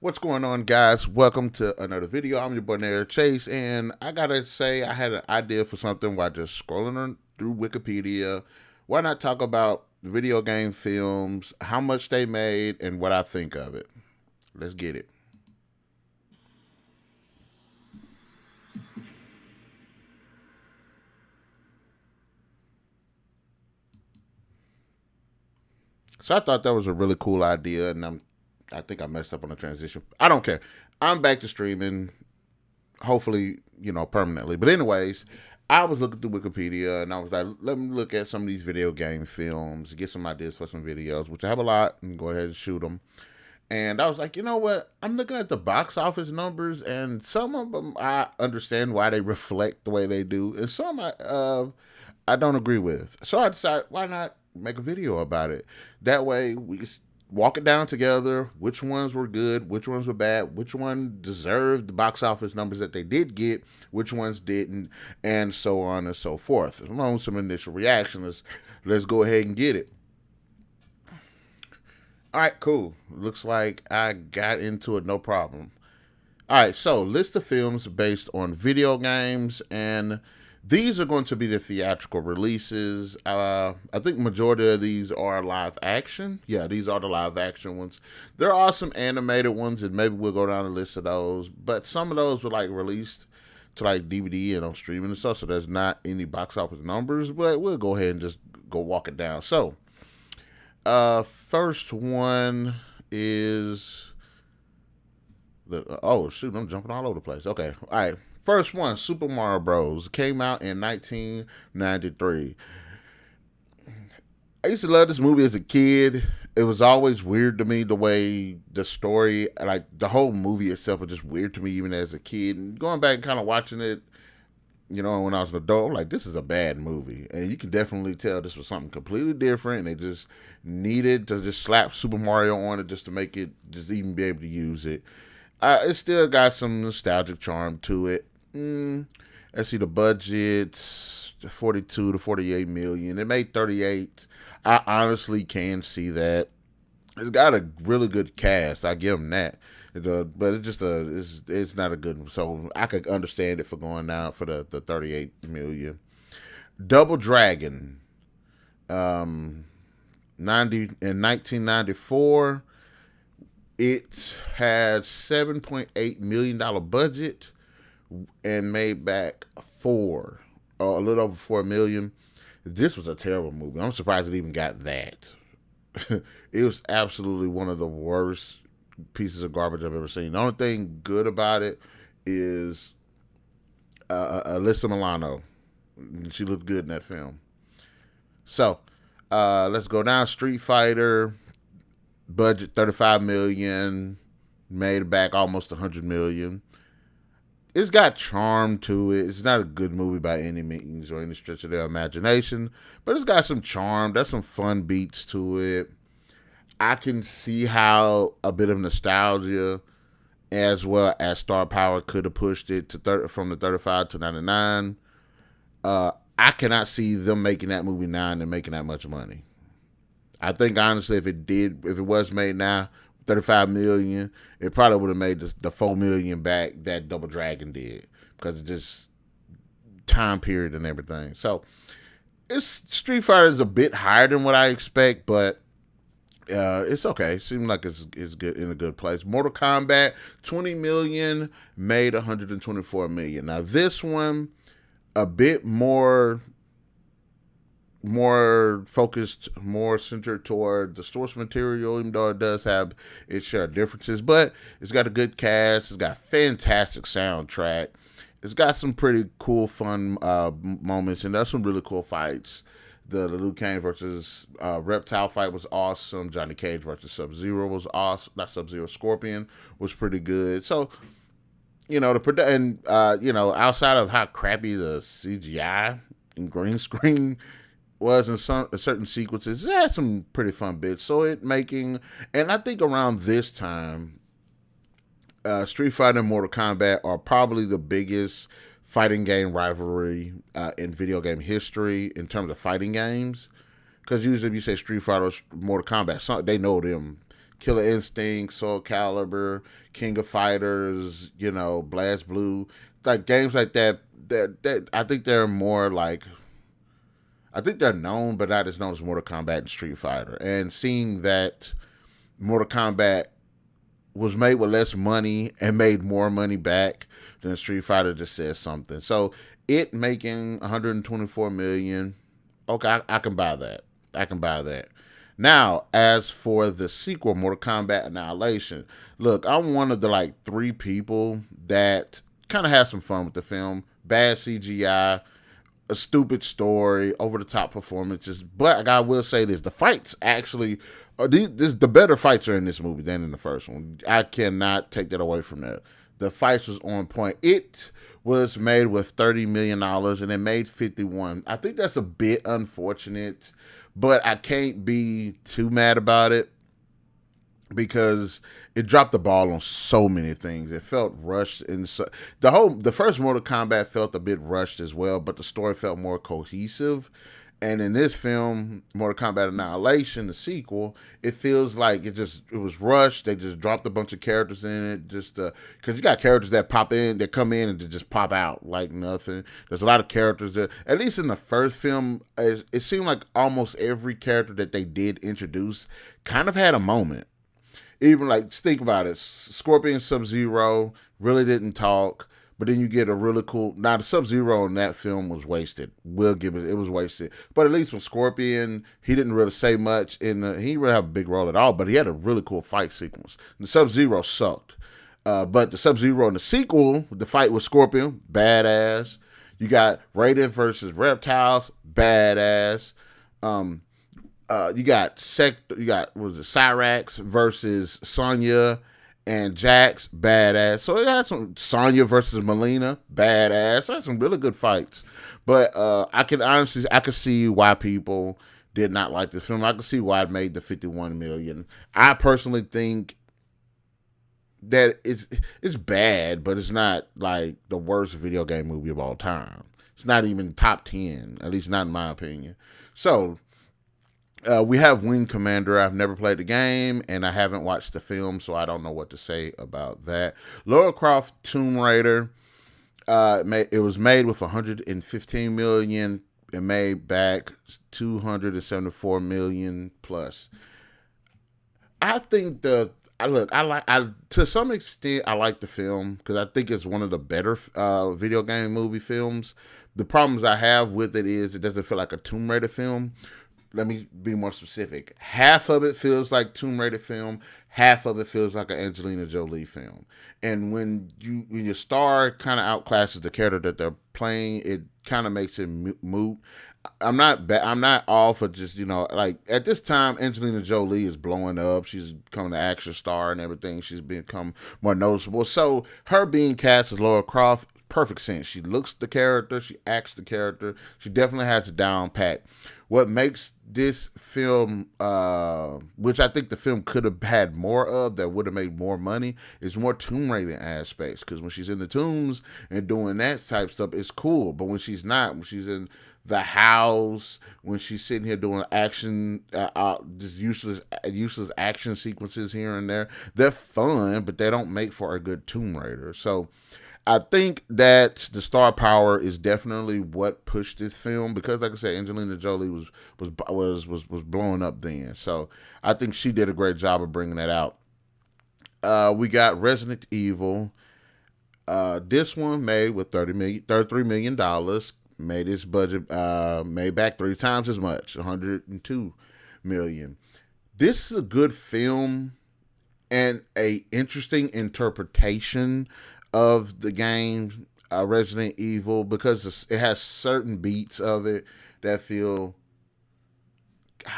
What's going on, guys? Welcome to another video. I'm your boy NarikChase, and I gotta say, I had an idea for something while just scrolling through Wikipedia. Why not talk about video game films, how much they made, and what I think of it? Let's get it. So I thought that was a really cool idea, and I think I messed up on the transition. I don't care. I'm back to streaming, hopefully, permanently. But anyways, I was looking through Wikipedia and I was like, let me look at some of these video game films, get some ideas for some videos, which I have a lot, and go ahead and shoot them. And I was like, you know what? I'm looking at the box office numbers, and some of them I understand why they reflect the way they do, and some I don't agree with. So I decided, why not make a video about it? That way we can walk it down together. Which ones were good? Which ones were bad? Which one deserved the box office numbers that they did get? Which ones didn't? And so on and so forth. Along with some initial reactions, let's go ahead and get it. All right, cool. Looks like I got into it no problem. All right, so list of films based on video games, and these are going to be the theatrical releases. I think majority of these are live action. Yeah, these are the live action ones. There are some animated ones, and maybe we'll go down a list of those. But some of those were like released to like DVD and on streaming and stuff, so there's not any box office numbers. But we'll go ahead and just go walk it down. So, first one is oh shoot, I'm jumping all over the place. Okay, all right. First one, Super Mario Bros. Came out in 1993. I used to love this movie as a kid. It was always weird to me the way the story, like the whole movie itself, was just weird to me even as a kid. And going back and kind of watching it, when I was an adult, I'm like, this is a bad movie. And you can definitely tell this was something completely different. And they just needed to just slap Super Mario on it just to make it, just even be able to use it. It still got some nostalgic charm to it. Let's see, the budget's 42 to 48 million. It made 38. I honestly can see that. It's got a really good cast. I give them that. But it's not a good one. So I could understand it for going down for the 38 million. Double Dragon, 1994. It had $7.8 million budget and made back a little over 4 million. This was a terrible movie. I'm surprised it even got that. It was absolutely one of the worst pieces of garbage I've ever seen. The only thing good about it is Alyssa Milano. She looked good in that film. So let's go down. Street Fighter, budget 35 million, made back almost 100 million. It's got charm to it. It's not a good movie by any means or any stretch of their imagination, but it's got some charm. There's some fun beats to it. I can see how a bit of nostalgia as well as star power could have pushed it to from the 35 to 99. I cannot see them making that movie now and making that much money. I think honestly, if it was made now, 35 million, it probably would have made the 4 million back that Double Dragon did, because it's just time period and everything. So Street Fighter is a bit higher than what I expect, but it's okay. Seems like it's good, in a good place. Mortal Kombat, 20 million, made 124 million. Now this one, a bit more focused, more centered toward the source material, even though it does have its share of differences. But it's got a good cast. It's got fantastic soundtrack. It's got some pretty cool, fun moments, and there's some really cool fights. The Liu Kang versus Reptile fight was awesome. Johnny Cage versus Sub-Zero was awesome. Not Sub-Zero, Scorpion was pretty good. So, outside of how crappy the CGI and green screen was in certain sequences, it had some pretty fun bits. So and I think around this time, Street Fighter and Mortal Kombat are probably the biggest fighting game rivalry in video game history in terms of fighting games. Because usually if you say Street Fighter or Mortal Kombat, they know them Killer Instinct, Soul Calibur, King of Fighters, Blast Blue, like games like that. That I think they're more like, I think they're known, but not as known as Mortal Kombat and Street Fighter. And seeing that Mortal Kombat was made with less money and made more money back than Street Fighter just says something. So it making 124 million, okay, I can buy that. I can buy that. Now, as for the sequel, Mortal Kombat Annihilation, look, I'm one of the like 3 people that kind of had some fun with the film. Bad CGI, a stupid story, over the top performances. But I will say this: the fights actually, the better fights are in this movie than in the first one. I cannot take that away from that. The fights was on point. It was made with $30 million and it made 51. I think that's a bit unfortunate, but I can't be too mad about it because it dropped the ball on so many things. It felt rushed, and so, the first Mortal Kombat felt a bit rushed as well, but the story felt more cohesive. And in this film, Mortal Kombat Annihilation, the sequel, it feels like it was rushed. They just dropped a bunch of characters in it, just because you got characters that pop in, that come in and they just pop out like nothing. There's a lot of characters that, at least in the first film, it seemed like almost every character that they did introduce kind of had a moment. Even like, think about it, Scorpion, Sub-Zero really didn't talk. But then you get a really cool. Now the Sub-Zero in that film was wasted. We'll give it. It was wasted. But at least with Scorpion, he didn't really say much. He didn't really have a big role at all. But he had a really cool fight sequence. And the Sub-Zero sucked. But the Sub-Zero in the sequel, the fight with Scorpion, badass. You got Raiden versus Reptiles, badass. You got Cyrax versus Sonya and Jax, badass. So it had some Sonya versus Melina, badass. It had some really good fights. But I could see why people did not like this film. I could see why it made the 51 million. I personally think that it's bad, but it's not like the worst video game movie of all time. It's not even top 10, at least not in my opinion. So we have Wing Commander. I've never played the game, and I haven't watched the film, so I don't know what to say about that. Lara Croft Tomb Raider. It was made with 115 million. It made back 274 million plus. I think to some extent I like the film because I think it's one of the better video game movie films. The problems I have with it is it doesn't feel like a Tomb Raider film. Let me be more specific. Half of it feels like Tomb Raider film. Half of it feels like an Angelina Jolie film. And when your star kind of outclasses the character that they're playing, it kind of makes it moot. I'm not all for just, like at this time, Angelina Jolie is blowing up. She's becoming an action star and everything. She's become more noticeable. So her being cast as Lara Croft, perfect sense. She looks the character. She acts the character. She definitely has it down pat. What makes this film, which I think the film could have had more of, that would have made more money, is more Tomb Raider aspects. Because when she's in the tombs and doing that type of stuff, it's cool. But when she's not, when she's in the house, when she's sitting here doing action, just useless action sequences here and there, they're fun, but they don't make for a good Tomb Raider. So I think that the star power is definitely what pushed this film because, like I said, Angelina Jolie was blowing up then. So I think she did a great job of bringing that out. We got Resident Evil. This one made with $33 million. Made its budget, made back 3 times as much, 102 million. This is a good film and a interesting interpretation of the game Resident Evil because it has certain beats of it that feel,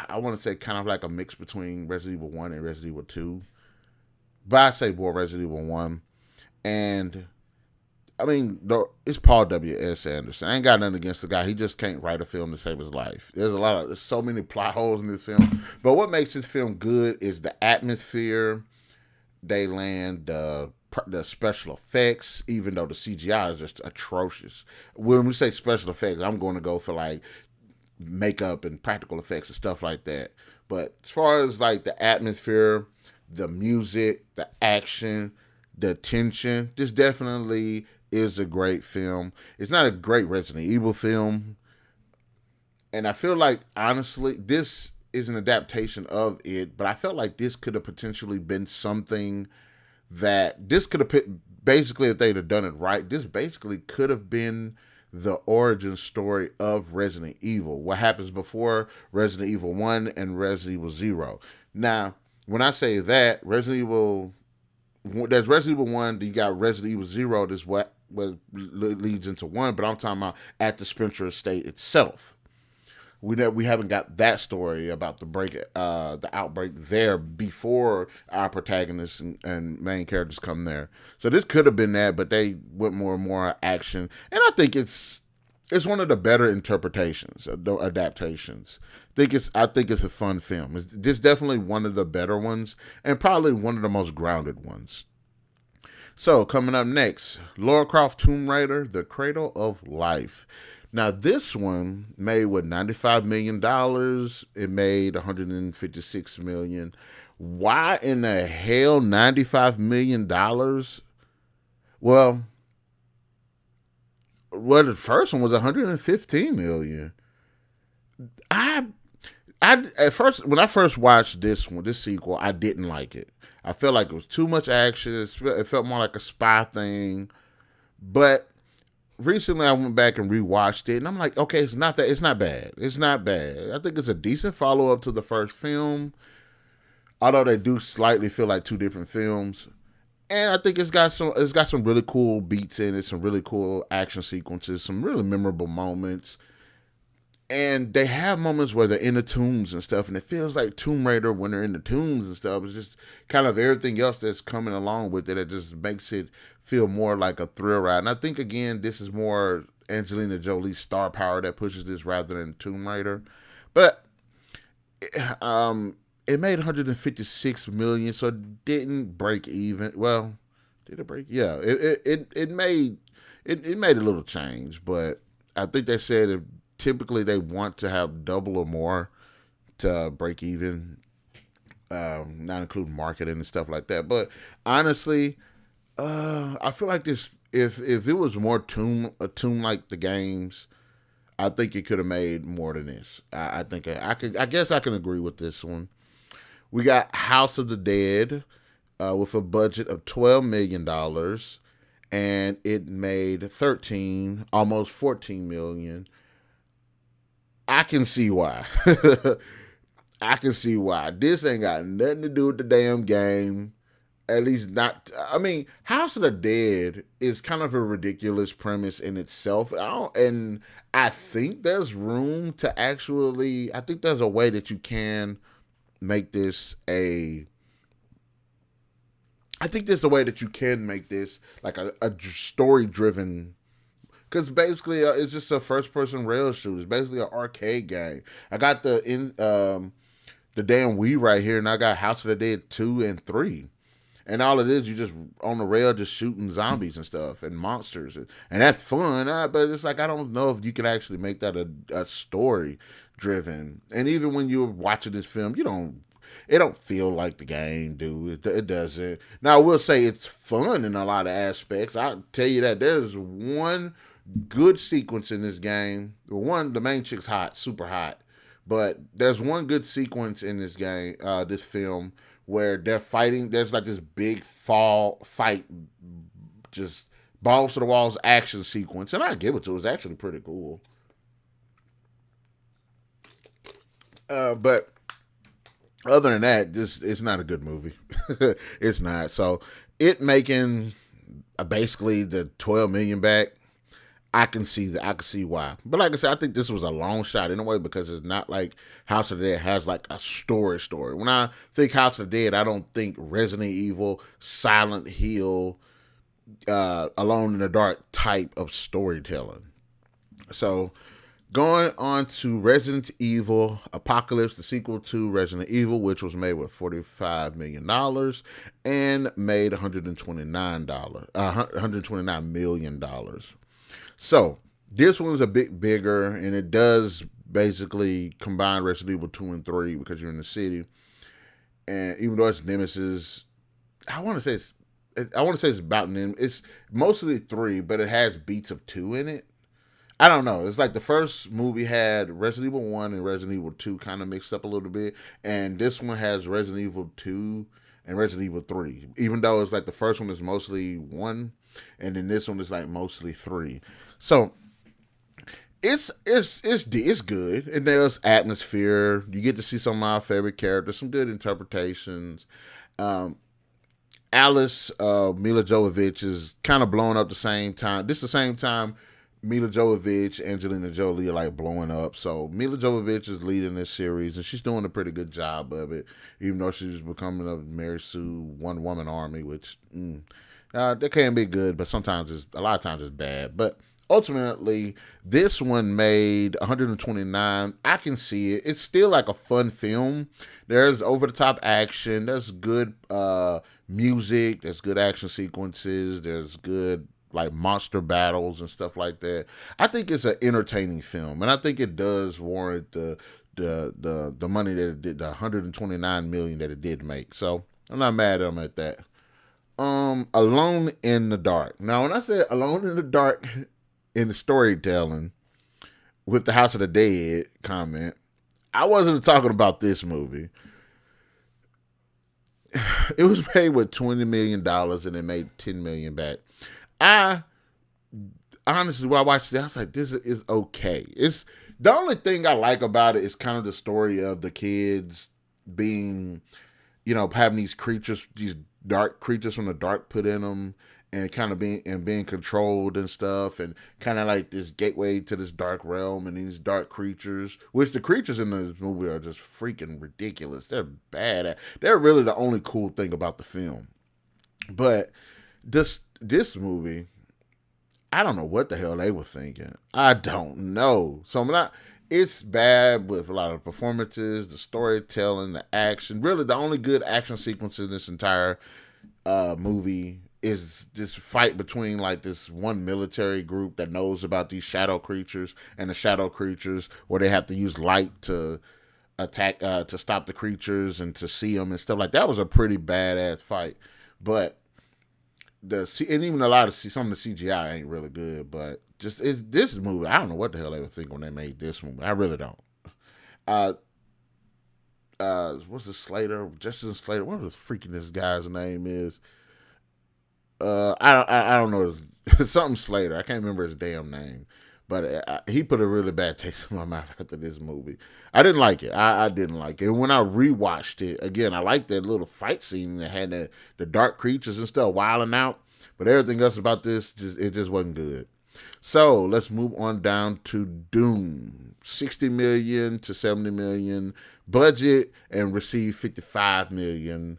I want to say, kind of like a mix between Resident Evil 1 and Resident Evil 2. But I say more Resident Evil 1. And I mean, it's Paul W.S. Anderson. I ain't got nothing against the guy. He just can't write a film to save his life. There's so many plot holes in this film. But what makes this film good is the atmosphere they land, the special effects, even though the CGI is just atrocious. When we say special effects, I'm going to go for like makeup and practical effects and stuff like that. But as far as like the atmosphere, the music, the action, the tension. This definitely is a great film. It's not a great Resident Evil film, and I feel like honestly, this is an adaptation of it. But I felt like this could have potentially been something that this could have basically, if they'd have done it right, this basically could have been the origin story of Resident Evil. What happens before Resident Evil 1 and Resident Evil 0. Now, when I say that, there's Resident Evil 1, you got Resident Evil 0, that's what leads into 1, but I'm talking about at the Spencer Estate itself. We haven't got that story about the outbreak there before our protagonists and main characters come there. So this could have been that, but they went more and more action, and I think it's one of the better interpretations, the adaptations. I think it's a fun film. It's definitely one of the better ones, and probably one of the most grounded ones. So coming up next, Lara Croft Tomb Raider: The Cradle of Life. Now, this one made what, $95 million. It made $156 million. Why in the hell $95 million? Well, the first one was $115 million. I at first, when I first watched this sequel, I didn't like it. I felt like it was too much action. It felt more like a spy thing. But recently I went back and rewatched it, and I'm like, okay, it's not bad. It's not bad. I think it's a decent follow-up to the first film, although they do slightly feel like two different films. And I think it's got some really cool beats in it, some really cool action sequences, some really memorable moments. And they have moments where they're in the tombs and stuff, and it feels like Tomb Raider when they're in the tombs and stuff. It's just kind of everything else that's coming along with it. It just makes it feel more like a thrill ride. And I think, again, this is more Angelina Jolie's star power that pushes this rather than Tomb Raider. But it made $156 million, so it didn't break even. Well, did it break? Yeah, it made a little change, but I think they said typically they want to have double or more to break even, not including marketing and stuff like that. But honestly, I feel like this, if it was more Tomb like the games, I think it could have made more than this. I think I guess I can agree with this one. We got House of the Dead with a budget of $12 million, and it made almost $14 million. I can see why. I can see why. This ain't got nothing to do with the damn game. At least not. I mean, House of the Dead is kind of a ridiculous premise in itself. And I think there's room to actually. I think there's a way that you can make this a. I think there's a way that you can make this like a story driven. Because basically, it's just a first-person rail shooter. It's basically an arcade game. I got the damn Wii right here, and I got House of the Dead 2 and 3. And all it is, you just on the rail just shooting zombies and stuff and monsters. And that's fun, but it's like, I don't know if you can actually make that a story-driven. And even when you're watching this film, it don't feel like the game, dude. It doesn't. Now, I will say it's fun in a lot of aspects. I'll tell you that. There's one good sequence in this game. One, the main chick's hot, super hot. But there's one good sequence in this game, this film, where they're fighting. There's like this big fight, just balls to the walls action sequence. And I give it to it. It's actually pretty cool. But other than that, it's not a good movie. It's not. So it making basically the $12 million back, I can see that. I can see why. But like I said, I think this was a long shot anyway, because it's not like House of the Dead has like a story. When I think House of the Dead, I don't think Resident Evil, Silent Hill, Alone in the Dark type of storytelling. So going on to Resident Evil Apocalypse, the sequel to Resident Evil, which was made with $45 million and made $129 million. So this one's a bit bigger, and it does basically combine Resident Evil 2 and 3 because you're in the city. and even though it's Nemesis, I want to say it's about Nemesis. It's mostly 3, but it has beats of 2 in it. I don't know. It's like the first movie had Resident Evil 1 and Resident Evil 2 kind of mixed up a little bit. And this one has Resident Evil 2 and Resident Evil 3. Even though it's like the first one is mostly 1, and then this one is like mostly 3. So it's good. And there's atmosphere. You get to see some of my favorite characters, some good interpretations. Um, Alice, Mila Jovovich is kind of blowing up the same time. This is the same time Mila Jovovich, Angelina Jolie are like blowing up. So Mila Jovovich is leading this series, and she's doing a pretty good job of it. Even though she's becoming a Mary Sue one woman army, which that can be good, but sometimes a lot of times it's bad. But ultimately, this one made 129. I can see it. It's still like a fun film. There's over the top action. There's good music. There's good action sequences. There's good like monster battles and stuff like that. I think it's an entertaining film, and I think it does warrant the money that it did, the 129 million that it did make. So I'm not mad at them at that. Alone in the Dark. Now, when I say Alone in the Dark in the storytelling with the House of the Dead comment, I wasn't talking about this movie. It was made with $20 million and it made $10 million back. I honestly, when I watched it, I was like, this is okay. It's the only thing I like about it is kind of the story of the kids being, having these creatures, these dark creatures from the dark put in them, and kind of being controlled and stuff, and kind of like this gateway to this dark realm and these dark creatures, which the creatures in this movie are just freaking ridiculous. They're bad. They're really the only cool thing about the film. But this movie, I don't know what the hell they were thinking. I don't know. So I'm not. It's bad with a lot of performances, the storytelling, the action. Really, the only good action sequence in this entire movie is this fight between like this one military group that knows about these shadow creatures and the shadow creatures, where they have to use light to attack, to stop the creatures and to see them and stuff like that. That was a pretty badass fight, but and even a lot of some of the CGI ain't really good, but this movie. I don't know what the hell they were thinking when they made this movie. I really don't. What's the Slater? Justin Slater. What was freaking this guy's name is? I don't know. Something Slater. I can't remember his damn name. But he put a really bad taste in my mouth after this movie. I didn't like it. I didn't like it. And when I rewatched it, again, I liked that little fight scene that had the dark creatures and stuff wilding out. But everything else about this, it just wasn't good. So let's move on down to Doom. 60 million to 70 million budget and received 55 million,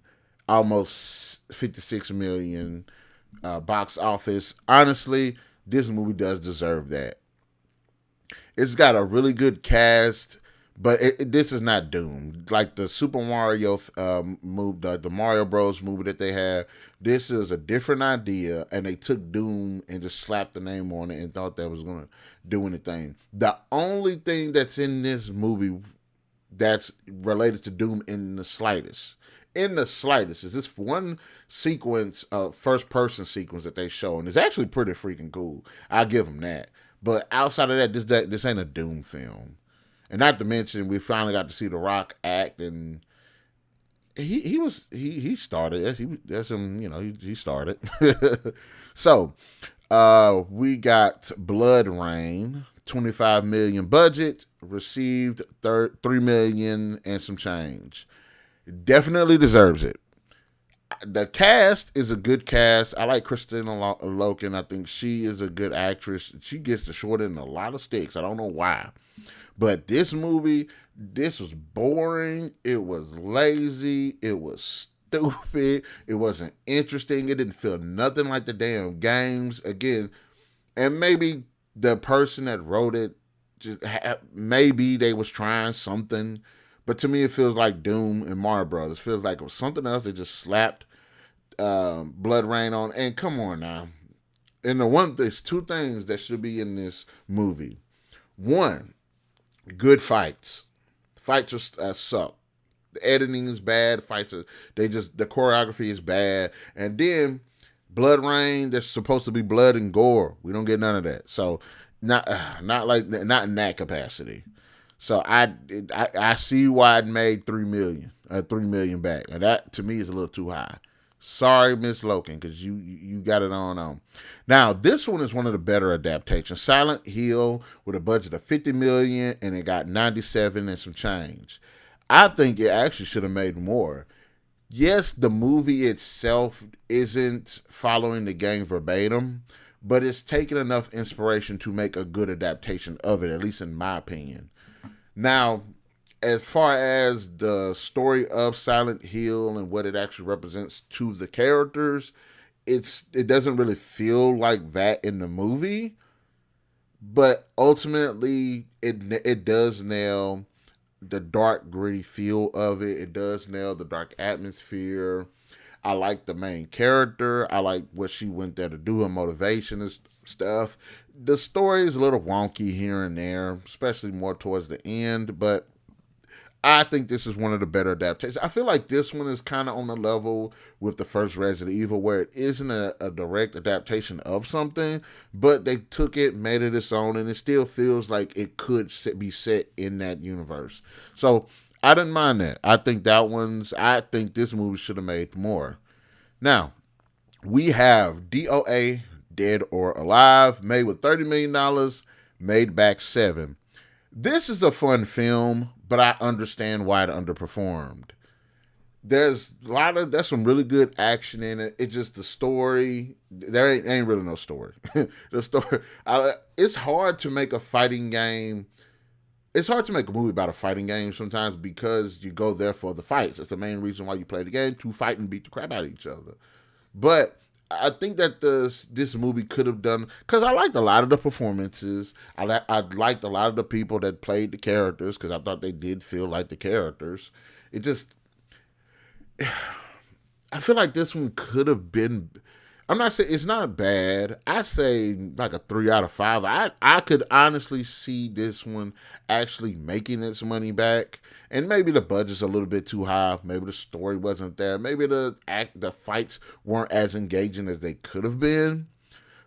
almost 56 million box office. Honestly, this movie does deserve that. It's got a really good cast, but this is not Doom. Like the Super Mario movie, the Mario Bros. Movie that they have, this is a different idea, and they took Doom and just slapped the name on it and thought that was going to do anything. The only thing that's in this movie that's related to Doom in the slightest is this one sequence, first person sequence that they show, and it's actually pretty freaking cool. I'll give them that. But outside of that, this ain't a Doom film. And not to mention, we finally got to see The Rock act, and he started. He started. So we got Blood Rain, 25 million budget, received 3 million and some change. Definitely deserves it. The cast is a good cast. I like Christina Loken. I think she is a good actress. She gets the short end of a lot of sticks. I don't know why. But this movie, this was boring. It was lazy. It was stupid. It wasn't interesting. It didn't feel nothing like the damn games. Again, and maybe the person that wrote it, maybe they was trying something. But to me, it feels like Doom and Mario Brothers. It feels like it was something else. They just slapped Blood Rain on. And come on now. And there's 2 things that should be in this movie. 1, good fights. Fights just suck. The editing is bad. The choreography is bad, and then Blood Rain. There's supposed to be blood and gore. We don't get none of that. So not in that capacity. So I see why it made 3 million, 3 million back, and that to me is a little too high. Sorry, Miss Loken, because you got it on. Now this one is one of the better adaptations. Silent Hill with a budget of 50 million, and it got 97 and some change. I think it actually should have made more. Yes, the movie itself isn't following the game verbatim, but it's taken enough inspiration to make a good adaptation of it, at least in my opinion. Now, as far as the story of Silent Hill and what it actually represents to the characters, it doesn't really feel like that in the movie, but ultimately it does nail the dark gritty feel of it. It does nail the dark atmosphere. I like the main character. I like what she went there to do, her motivation and stuff. The story is a little wonky here and there, especially more towards the end, but I think this is one of the better adaptations. I feel like this one is kind of on the level with the first Resident Evil, where it isn't a direct adaptation of something, but they took it, made it its own, and it still feels like it could be set in that universe. So I didn't mind that. I think this movie should have made more. Now, we have DOA, Dead or Alive, made with $30 million, made back 7. This is a fun film, but I understand why it underperformed. There's some really good action in it. It's just the story. There ain't really no story. The story. It's hard to make a fighting game. It's hard to make a movie about a fighting game sometimes because you go there for the fights. That's the main reason why you play the game, to fight and beat the crap out of each other. But I think that this movie could have done, because I liked a lot of the performances. I liked a lot of the people that played the characters, because I thought they did feel like the characters. It just, I feel like this one could have been. I'm not saying it's not bad. I say like a 3 out of 5. I could honestly see this one actually making its money back. And maybe the budget's a little bit too high. Maybe the story wasn't there. Maybe the fights weren't as engaging as they could have been.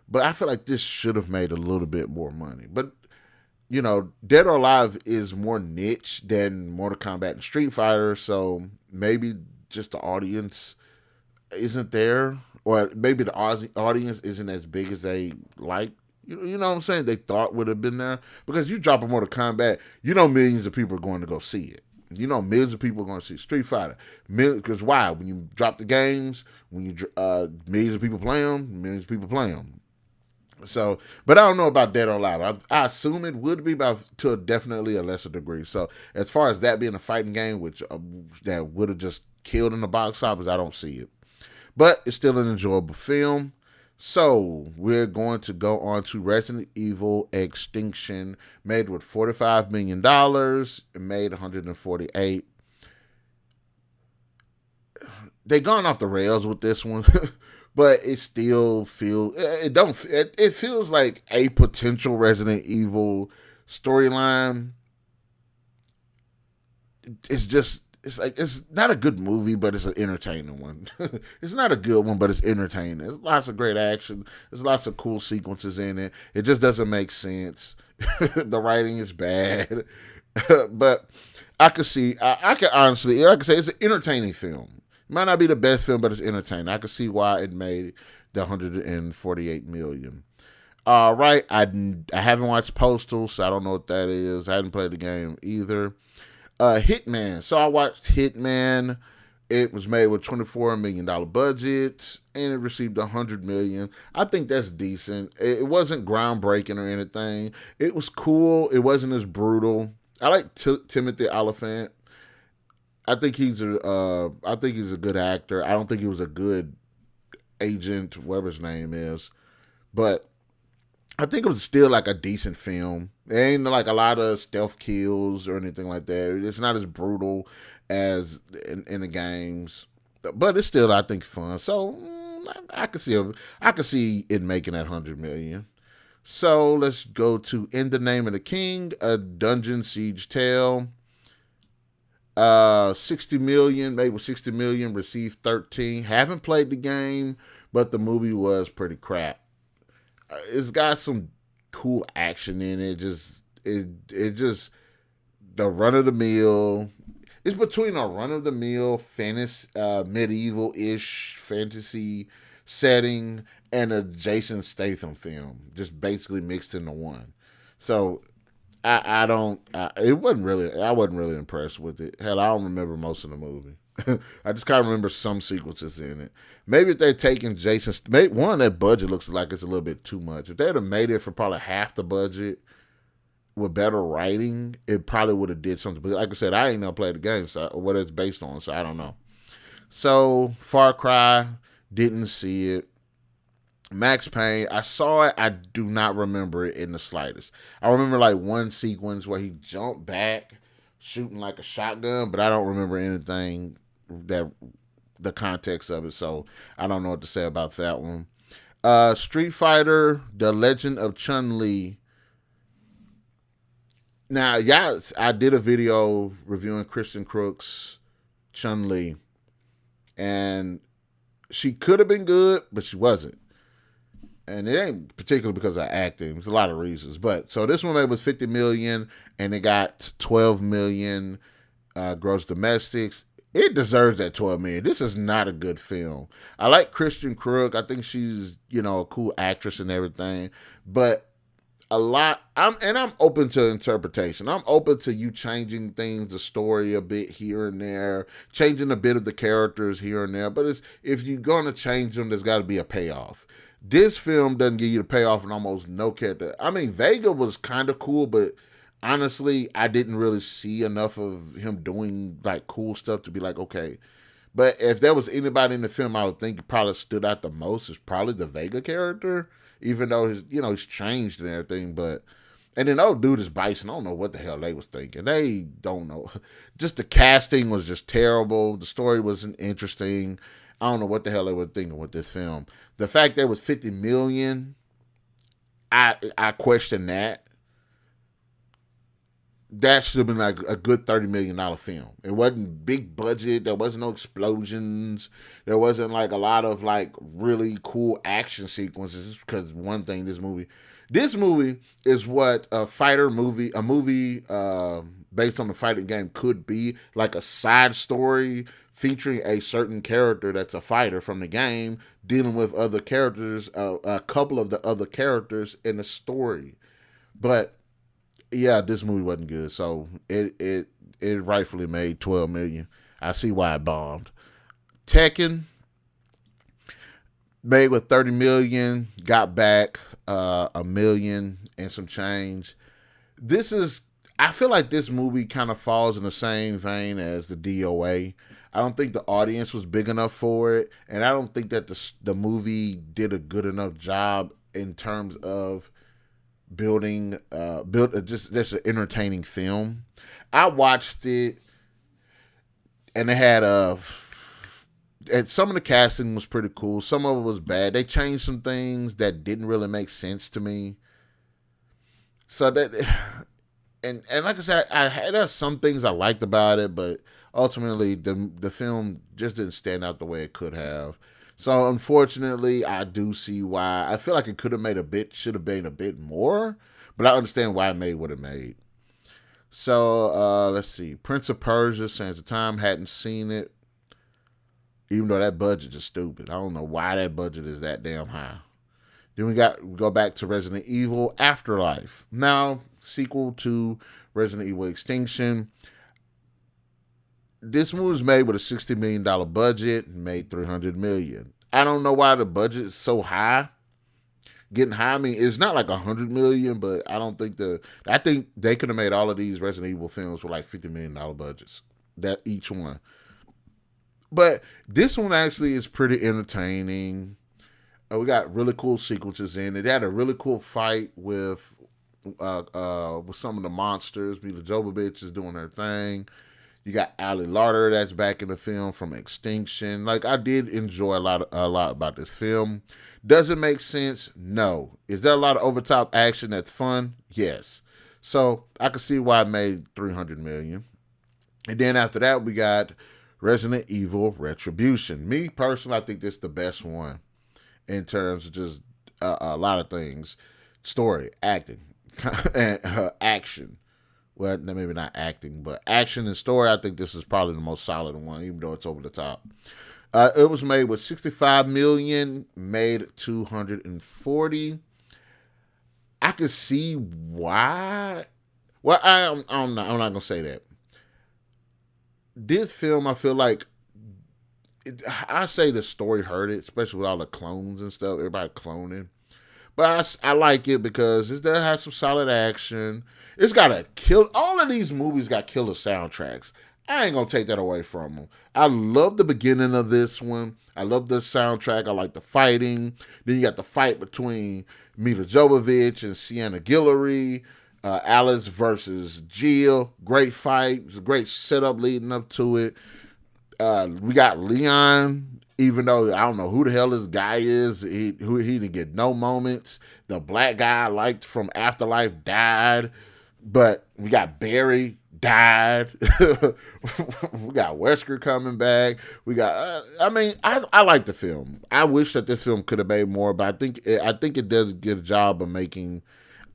But I feel like this should have made a little bit more money. But Dead or Alive is more niche than Mortal Kombat and Street Fighter. So maybe just the audience isn't there, or maybe the audience isn't as big as they like. You know what I'm saying? They thought would have been there, because you drop a Mortal Kombat, millions of people are going to go see it. Millions of people are going to see Street Fighter. Because why? When you drop the games, millions of people play them. Millions of people play them. So, but I don't know about Dead or Alive. I assume it would be, to definitely a lesser degree. So, as far as that being a fighting game, which that would have just killed in the box office, I don't see it. But it's still an enjoyable film. So we're going to go on to Resident Evil Extinction, made with $45 million. It made 148. They gone off the rails with this one, but it still feels it feels like a potential Resident Evil storyline. It's not a good movie, but it's an entertaining one. It's not a good one, but it's entertaining. There's lots of great action. There's lots of cool sequences in it. It just doesn't make sense. The writing is bad. But I could see, I can honestly, like I say, it's an entertaining film. It might not be the best film, but it's entertaining. I could see why it made the 148 million. All right. I haven't watched Postal, so I don't know what that is. I hadn't played the game either. Hitman. So I watched Hitman. It was made with $24 million budget, and it received $100 million. I think that's decent. It wasn't groundbreaking or anything. It was cool. It wasn't as brutal. I like Timothy Olyphant. I think he's a good actor. I don't think he was a good agent, whatever his name is, but I think it was still like a decent film. There ain't like a lot of stealth kills or anything like that. It's not as brutal as in the games, but it's still, I think, fun. So I could see it making that 100 million. So let's go to In the Name of the King, a dungeon siege tale. $60 million, made with $60 million, received 13. Haven't played the game, but the movie was pretty crap. It's got some cool action in it. Just the run of the mill. It's between a run of the mill fantasy, medieval ish fantasy setting and a Jason Statham film, just basically mixed into one. So I don't. It wasn't really. I wasn't really impressed with it. Hell, I don't remember most of the movie. I just kind of remember some sequences in it. Maybe if they'd taken Jason, maybe one, that budget looks like it's a little bit too much. If they'd have made it for probably half the budget with better writing, it probably would have did something. But like I said, I ain't never played the game, so what it's based on, so I don't know. So Far Cry, didn't see it. Max Payne, I saw it. I do not remember it in the slightest. I remember like one sequence where he jumped back, shooting like a shotgun, but I don't remember anything that the context of it. So I don't know what to say about that one. Street Fighter: The Legend of Chun-Li. Now, yeah, I did a video reviewing Kristen Crook's Chun-Li, and she could have been good, but she wasn't. And it ain't particularly because of acting. There's a lot of reasons. But so this one made was $50 million, and it got $12 million gross domestics. It deserves that $12 million. This is not a good film. I like Kristen Crook. I think she's, a cool actress and everything. But I'm open to interpretation. I'm open to you changing things, the story a bit here and there, changing a bit of the characters here and there. But if you're gonna change them, there's got to be a payoff. This film doesn't give you the payoff in almost no character. I mean, Vega was kind of cool, but honestly, I didn't really see enough of him doing like cool stuff to be like, okay. But if there was anybody in the film I would think probably stood out the most, is probably the Vega character. Even though he's changed and everything, and then dude is Bison. I don't know what the hell they was thinking. They don't know. Just the casting was just terrible. The story wasn't interesting. I don't know what the hell they were thinking with this film. The fact that it was $50 million, I question that. That should have been like a good $30 million film. It wasn't big budget. There wasn't no explosions. There wasn't like a lot of like really cool action sequences. Because one thing, this movie is what a movie based on the fighting game could be, like a side story featuring a certain character that's a fighter from the game dealing with other characters, a couple of the other characters in the story. But yeah, this movie wasn't good, so it rightfully made $12 million. I see why it bombed. Tekken made with $30 million, got back $1 million and some change. I feel like this movie kind of falls in the same vein as the DOA. I don't think the audience was big enough for it, and I don't think that the movie did a good enough job in terms of build just an entertaining film. I watched it, and it had and some of the casting was pretty cool. Some of it was bad. They changed some things that didn't really make sense to me. So that, and like I said, there's some things I liked about it, but ultimately the film just didn't stand out the way it could have. So unfortunately, I do see why. I feel like it should have been a bit more, but I understand why it made what it made. So let's see. Prince of Persia, Sands of Time, hadn't seen it. Even though that budget is stupid. I don't know why that budget is that damn high. Then we go back to Resident Evil Afterlife. Now, sequel to Resident Evil Extinction. This movie was made with a $60 million budget, made $300 million. I don't know why the budget is so high. Getting high, I mean, it's not like $100 million, but I think they could have made all of these Resident Evil films with like $50 million budgets. That each one. But this one actually is pretty entertaining. We got really cool sequences in it. They had a really cool fight with some of the monsters. Mila Jovovich is doing her thing. You got Ali Larter that's back in the film from Extinction. Like, I did enjoy a lot about this film. Does it make sense? No. Is there a lot of over-top action that's fun? Yes. So I can see why it made $300 million. And then after that, we got Resident Evil Retribution. Me personally, I think this is the best one in terms of just a lot of things: story, acting, and action. Well, maybe not acting, but action and story. I think this is probably the most solid one, even though it's over the top. It was made with 65 million, made 240. I could see why. Well, I'm not gonna say that. This film, I feel like I say the story hurt it, especially with all the clones and stuff. Everybody cloning, but I like it because it does have some solid action. It's got a kill. All of these movies got killer soundtracks. I ain't gonna take that away from them. I love the beginning of this one. I love the soundtrack. I like the fighting. Then you got the fight between Mila Jovovich and Sienna Guillory. Alice versus Jill. Great fight. It was a great setup leading up to it. We got Leon, even though I don't know who the hell this guy is. He didn't get no moments. The black guy I liked from Afterlife died. But we got Barry died. We got Wesker coming back. We got. I like the film. I wish that this film could have made more, but I think it does a good job of making.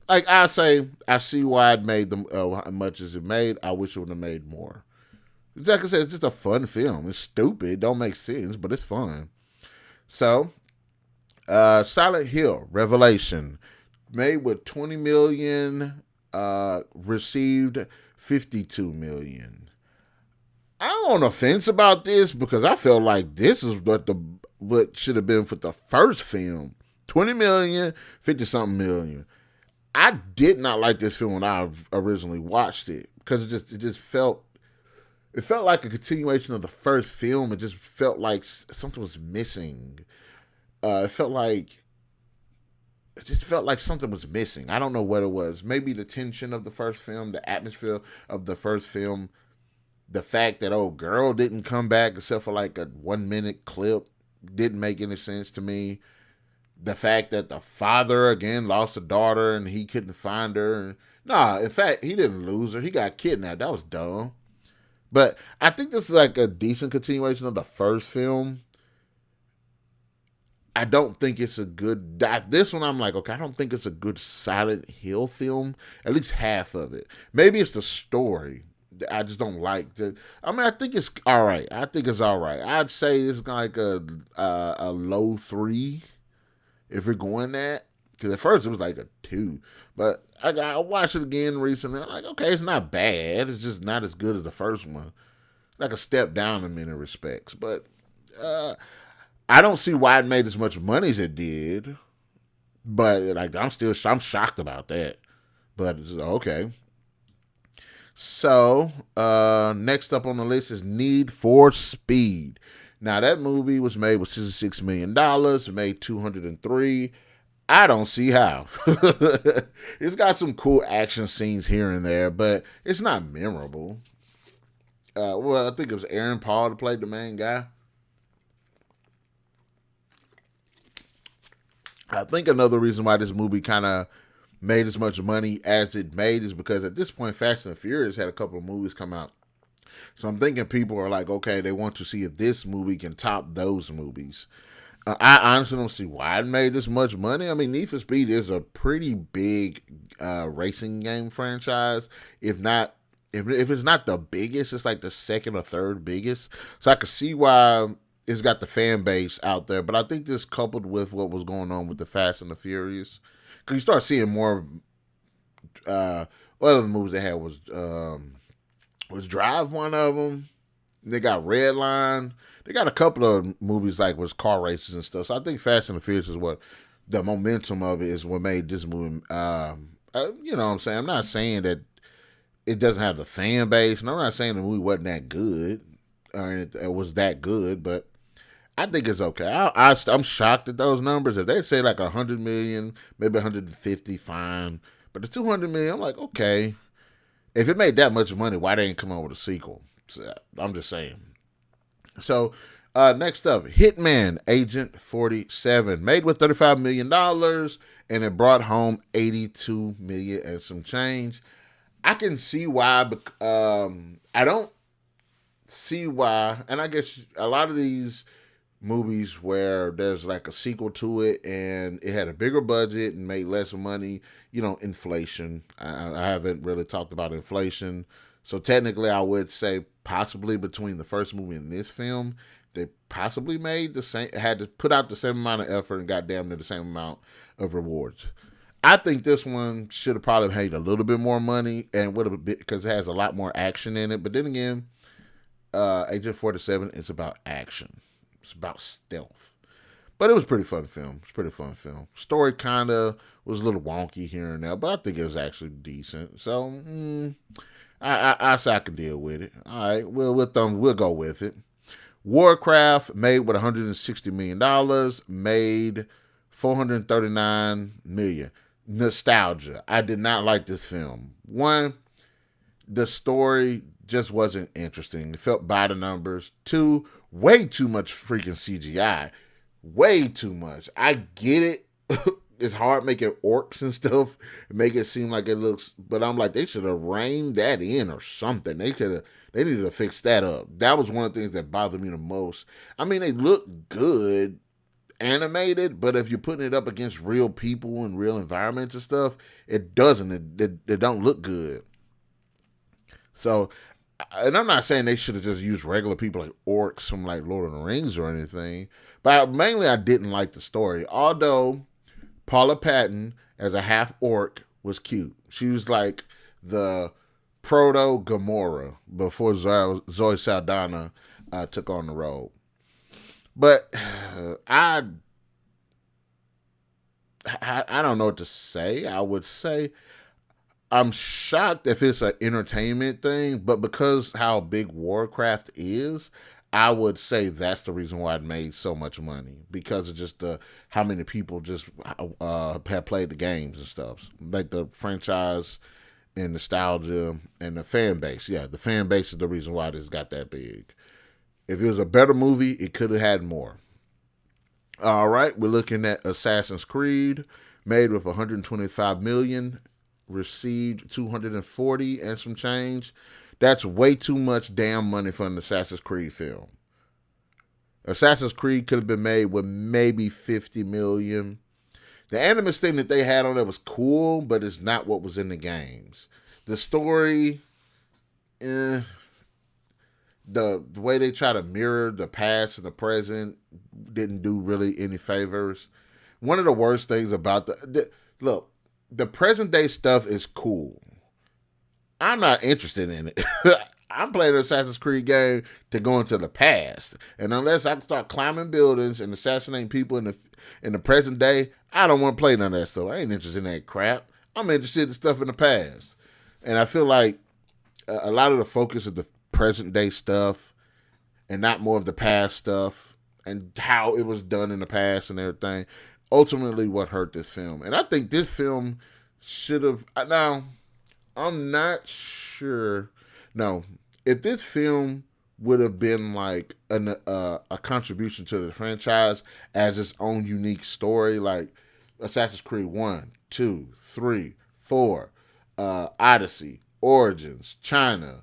Like I say, I see why it made them how much as it made. I wish it would have made more. Like I said, it's just a fun film. It's stupid. It don't make sense, but it's fun. So, Silent Hill Revelation, made with 20 million, received 52 million. I'm on the fence about this because I feel like this is what should have been for the first film. 20 million, 50 something million. I did not like this film when I originally watched it because it just felt like a continuation of the first film. It just felt like something was missing. It just felt like something was missing. I don't know what it was. Maybe the tension of the first film, the atmosphere of the first film, the fact that old girl didn't come back except for like a 1 minute clip didn't make any sense to me. The fact that the father again lost a daughter and he couldn't find her. Nah, in fact, he didn't lose her. He got kidnapped. That was dumb. But I think this is like a decent continuation of the first film. I don't think it's a good. This one, I'm like, okay, I don't think it's a good Silent Hill film. At least half of it. Maybe it's the story. I just don't like the. I think it's all right. I think it's all right. I'd say it's like a low 3 if we're going that. Because at first it was like a 2, but I watched it again recently. I'm like, okay, it's not bad. It's just not as good as the first one. Like a step down in many respects, but I don't see why it made as much money as it did. But like, I'm shocked about that. But it's okay. So next up on the list is Need for Speed. Now that movie was made with $66 million. Made 203. I don't see how. It's got some cool action scenes here and there, but it's not memorable. Well, I think it was Aaron Paul that played the main guy. I think another reason why this movie kind of made as much money as it made is because at this point, Fast and Furious had a couple of movies come out. So I'm thinking people are like, okay, they want to see if this movie can top those movies. I honestly don't see why it made this much money. I mean, Need for Speed is a pretty big racing game franchise. If it's not the biggest, it's like the second or third biggest. So I can see why it's got the fan base out there. But I think this coupled with what was going on with the Fast and the Furious, because you start seeing more. What other movies they had was Drive one of them. They got Redline. They got a couple of movies like was car races and stuff. So I think Fast and the Furious is what the momentum of it is what made this movie. You know what I'm saying? I'm not saying that it doesn't have the fan base, and I'm not saying the movie wasn't that good or it was that good, but I think it's okay. I'm shocked at those numbers. If they say like 100 million, maybe 150, fine. But the 200 million, I'm like, okay. If it made that much money, why they didn't come out with a sequel? So, I'm just saying. So, next up, Hitman Agent 47. Made with $35 million, and it brought home $82 million and some change. I can see why, I don't see why, and I guess a lot of these movies where there's like a sequel to it and it had a bigger budget and made less money, inflation. I haven't really talked about inflation. So technically, I would say possibly between the first movie and this film, they possibly made the same, had to put out the same amount of effort and got damn near the same amount of rewards. I think this one should have probably made a little bit more money and would have been because it has a lot more action in it. But then again, Agent 47 is about action. It's about stealth. But it was a pretty fun film. It's a pretty fun film. Story kind of was a little wonky here and there, but I think it was actually decent. So I say I can deal with it. All right, we'll go with it. Warcraft, made with $160 million, made $439 million. Nostalgia. I did not like this film. One, the story just wasn't interesting. It felt by the numbers. Two, way too much freaking CGI. Way too much. I get it. It's hard making orcs and stuff, make it seem like it looks, but I'm like, they should have reined that in or something. They needed to fix that up. That was one of the things that bothered me the most. I mean, they look good animated, but if you're putting it up against real people and real environments and stuff, it doesn't. It don't look good. So, and I'm not saying they should have just used regular people like orcs from like Lord of the Rings or anything, but mainly I didn't like the story. Although Paula Patton as a half orc was cute. She was like the proto Gamora before Zoe Saldana took on the role. But I don't know what to say. I would say I'm shocked if it's an entertainment thing, but because how big Warcraft is, I would say that's the reason why it made so much money because of just how many people just have played the games and stuff, like the franchise and nostalgia and the fan base. Yeah, the fan base is the reason why this got that big. If it was a better movie, it could have had more. All right, we're looking at Assassin's Creed, made with 125 million, received 240 and some change. That's way too much damn money for an Assassin's Creed film. Assassin's Creed could have been made with maybe 50 million. The animus thing that they had on it was cool, but it's not what was in the games. The story, the way they try to mirror the past and the present didn't do really any favors. One of the worst things about look, the present day stuff is cool. I'm not interested in it. I'm playing an Assassin's Creed game to go into the past, and unless I can start climbing buildings and assassinating people in the present day, I don't want to play none of that stuff. I ain't interested in that crap. I'm interested in stuff in the past, and I feel like a lot of the focus of the present day stuff and not more of the past stuff and how it was done in the past and everything ultimately what hurt this film. And I think this film should have, now I'm not sure, no, if this film would have been like a contribution to the franchise as its own unique story, like Assassin's Creed 1, 2, 3, 4, Odyssey, Origins, China,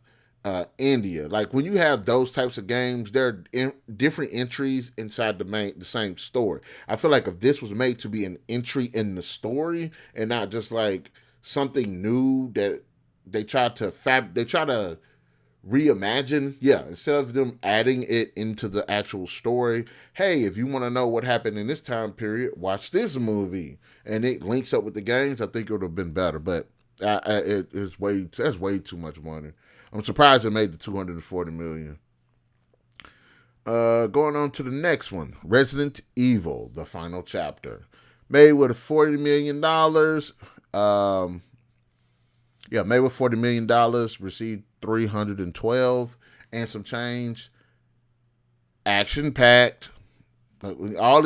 India. Like when you have those types of games, there are different entries inside the same story. I feel like if this was made to be an entry in the story and not just like something new that they try to reimagine, yeah, instead of them adding it into the actual story, hey, if you want to know what happened in this time period, watch this movie, and it links up with the games, I think it would have been better. But that's way too much money. I'm surprised it made the 240 million. Going on to the next one, Resident Evil: The Final Chapter, made with $40 million. Made with $40 million, received 312 and some change. Action packed. All of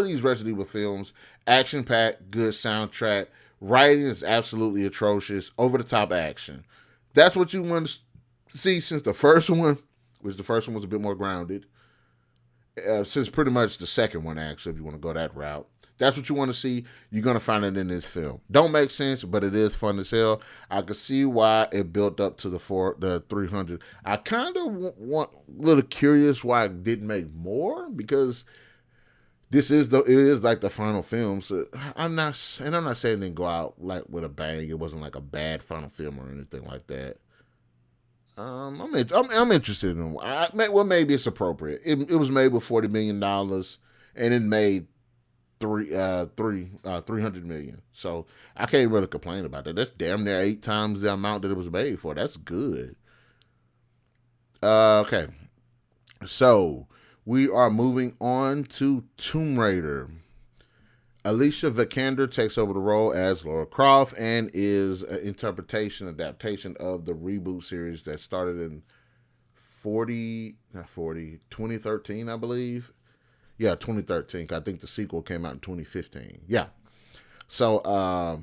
these Resident Evil films, action packed, good soundtrack. Writing is absolutely atrocious. Over the top action. That's what you want to see since the first one, which the first one was a bit more grounded. since pretty much the second one, actually, if you want to go that route. That's what you want to see. You're going to find it in this film. Don't make sense, but it is fun as hell. I can see why it built up to the 300. I kind of want a little curious why it didn't make more, because it is like the final film. So I'm not saying it didn't go out like with a bang. It wasn't like a bad final film or anything like that. I'm interested in maybe it's appropriate. It was made with $40 million, and it made 300 million. So I can't really complain about that. That's damn near 8 times the amount that it was made for. That's good. Okay, so we are moving on to Tomb Raider. Alicia Vikander takes over the role as Lara Croft and is an adaptation of the reboot series that started in 2013, I believe. Yeah, 2013. I think the sequel came out in 2015. Yeah. So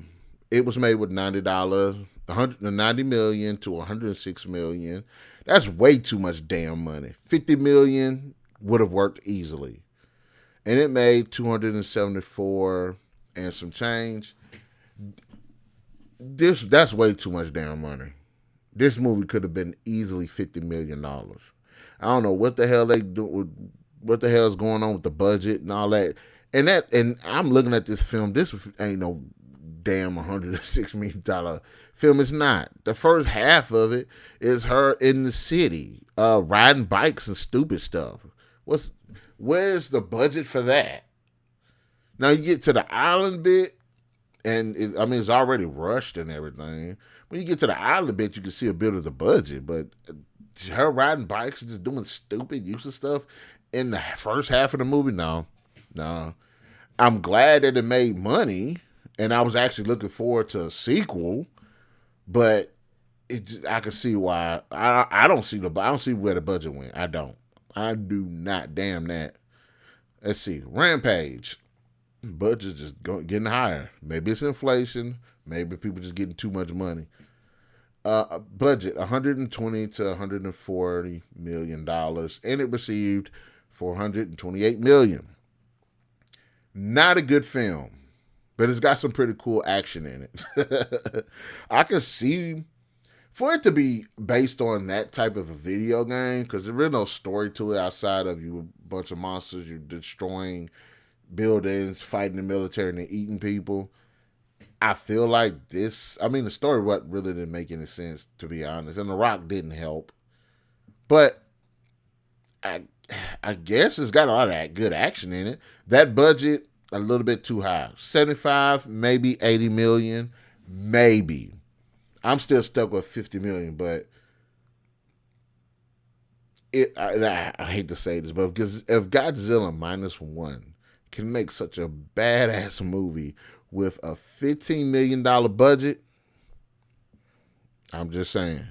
it was made with $90, $190 million to $106 million. That's way too much damn money. $50 million would have worked easily. And it made 274 and some change. That's way too much damn money. This movie could have been easily $50 million. I don't know what the hell they do. What the hell is going on with the budget and all that? And I'm looking at this film. This ain't no damn $106 million film. It's not. The first half of it is her in the city, riding bikes and stupid stuff. Where's the budget for that? Now you get to the island bit, and it's already rushed and everything. When you get to the island bit, you can see a bit of the budget, but her riding bikes and just doing stupid, useless stuff in the first half of the movie, no. I'm glad that it made money, and I was actually looking forward to a sequel, but I can see why. I don't see where the budget went. I don't. I do not. Damn that. Let's see. Rampage. Budget's just getting higher. Maybe it's inflation. Maybe people just getting too much money. Budget $120 to $140 million, and it received $428 million. Not a good film, but it's got some pretty cool action in it. I can see for it to be based on that type of a video game, because there is no story to it outside of you a bunch of monsters, you're destroying buildings, fighting the military, and then eating people. I feel like the story really didn't make any sense, to be honest, and The Rock didn't help. But I guess it's got a lot of good action in it. That budget, a little bit too high. 75, maybe 80 million, maybe. I'm still stuck with 50 million, but I hate to say this, but if Godzilla -1 can make such a badass movie with a $15 million budget, I'm just saying.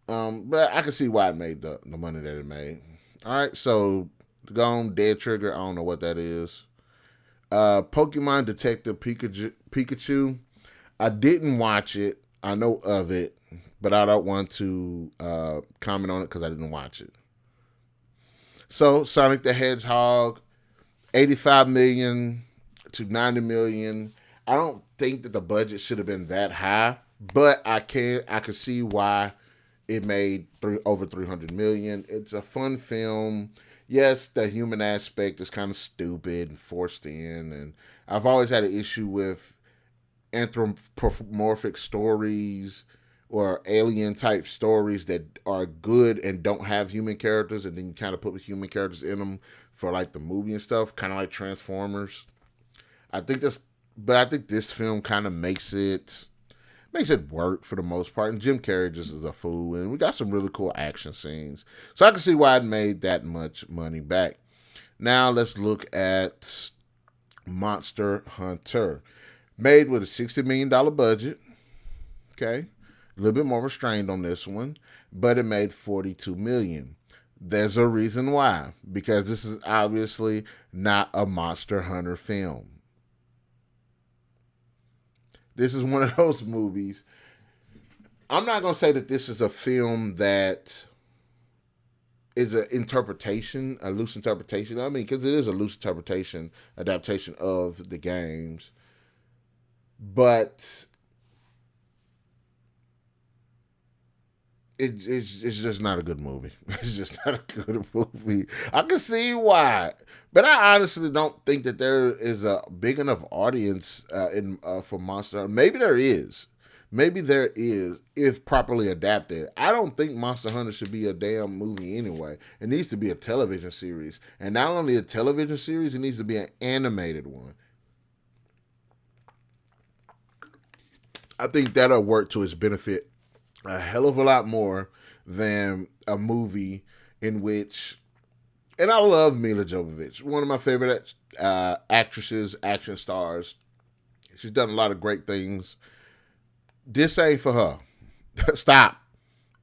But I can see why it made the money that it made. All right, so Gone Dead Trigger. I don't know what that is. Pokemon Detective Pikachu. I didn't watch it. I know of it, but I don't want to comment on it because I didn't watch it. So Sonic the Hedgehog, 85 million to 90 million. I don't think that the budget should have been that high, but I can see why it made over 300 million. It's a fun film. Yes, the human aspect is kind of stupid and forced in, and I've always had an issue with anthropomorphic stories or alien type stories that are good and don't have human characters, and then you kind of put the human characters in them for like the movie and stuff, kind of like Transformers. I think this film kind of makes it work for the most part. And Jim Carrey just is a fool, and we got some really cool action scenes, so I can see why it made that much money back. Now let's look at Monster Hunter, made with a $60 million budget. Okay, a little bit more restrained on this one, but it made $42 million. There's a reason why, because this is obviously not a Monster Hunter film. This is one of those movies. I'm not going to say that this is a film that is an interpretation, a loose interpretation. I mean, because it is a loose interpretation, adaptation of the games. But it's just not a good movie. It's just not a good movie. I can see why, but I honestly don't think that there is a big enough audience in for Monster Hunter. Maybe there is. Maybe there is if properly adapted. I don't think Monster Hunter should be a damn movie anyway. It needs to be a television series, and not only a television series, it needs to be an animated one. I think that'll work to its benefit a hell of a lot more than a movie in which, and I love Mila Jovovich, one of my favorite actresses, action stars. She's done a lot of great things. This ain't for her. Stop.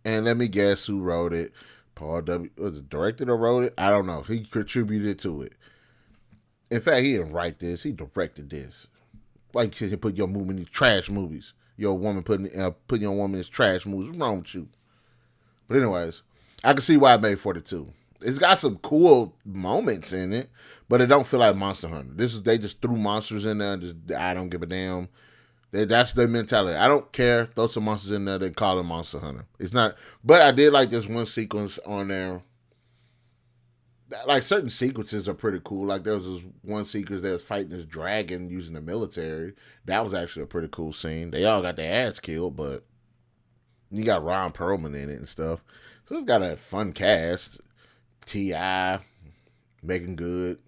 And let me guess who wrote it. Paul W. Was it directed or wrote it? I don't know. He contributed to it. In fact, he didn't write this. He directed this. Why you can't put your movie in these trash movies? Your woman putting your woman in trash movies. What's wrong with you? But anyways, I can see why I made 42. It's got some cool moments in it, but it don't feel like Monster Hunter. They just threw monsters in there and just I don't give a damn. That's their mentality. I don't care. Throw some monsters in there. They call it Monster Hunter. It's not. But I did like this one sequence on there. Like certain sequences are pretty cool. Like there was this one sequence that was fighting this dragon using the military. That was actually a pretty cool scene. They all got their ass killed, but you got Ron Perlman in it and stuff. So it's got a fun cast. T.I., Megan Good.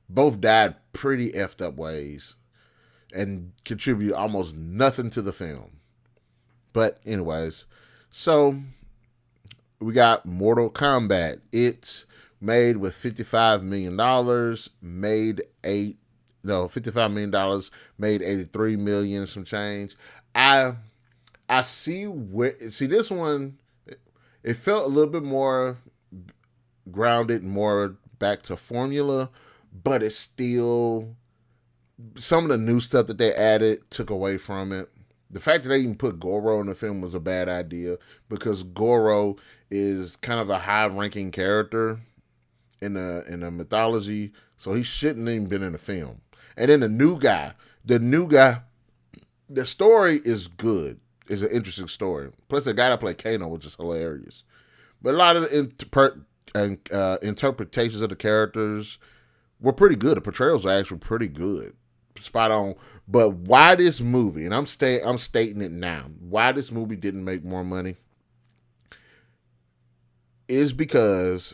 Both died pretty effed up ways and contribute almost nothing to the film. But anyways, so we got Mortal Kombat. It's made with $55 million, $55 million, made $83 million, some change. I see this one, it felt a little bit more grounded, more back to formula, but it's still, some of the new stuff that they added took away from it. The fact that they even put Goro in the film was a bad idea because Goro is kind of a high-ranking character in the mythology, so he shouldn't even been in the film. And then the new guy, the story is good. It's an interesting story. Plus, the guy that played Kano was just hilarious. But a lot of the interpretations of the characters were pretty good. The portrayals are actually pretty good, spot on. But why this movie? And I'm stating it now. Why this movie didn't make more money is because,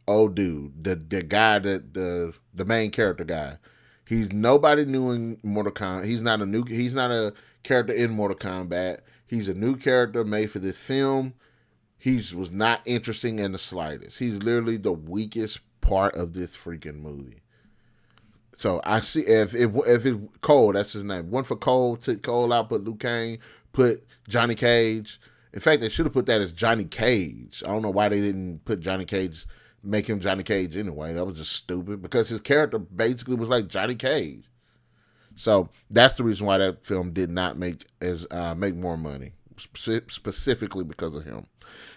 oh, dude, the guy that the main character guy, he's nobody new in Mortal Kombat. He's not a character in Mortal Kombat. He's a new character made for this film. He was not interesting in the slightest. He's literally the weakest part of this freaking movie. So I see if it's Cole, that's his name. One for Cole, took Cole out, put Liu Kang, put Johnny Cage. In fact, they should have put that as Johnny Cage. I don't know why they didn't put Johnny Cage, make him Johnny Cage anyway. That was just stupid because his character basically was like Johnny Cage. So that's the reason why that film did not make more money, specifically because of him.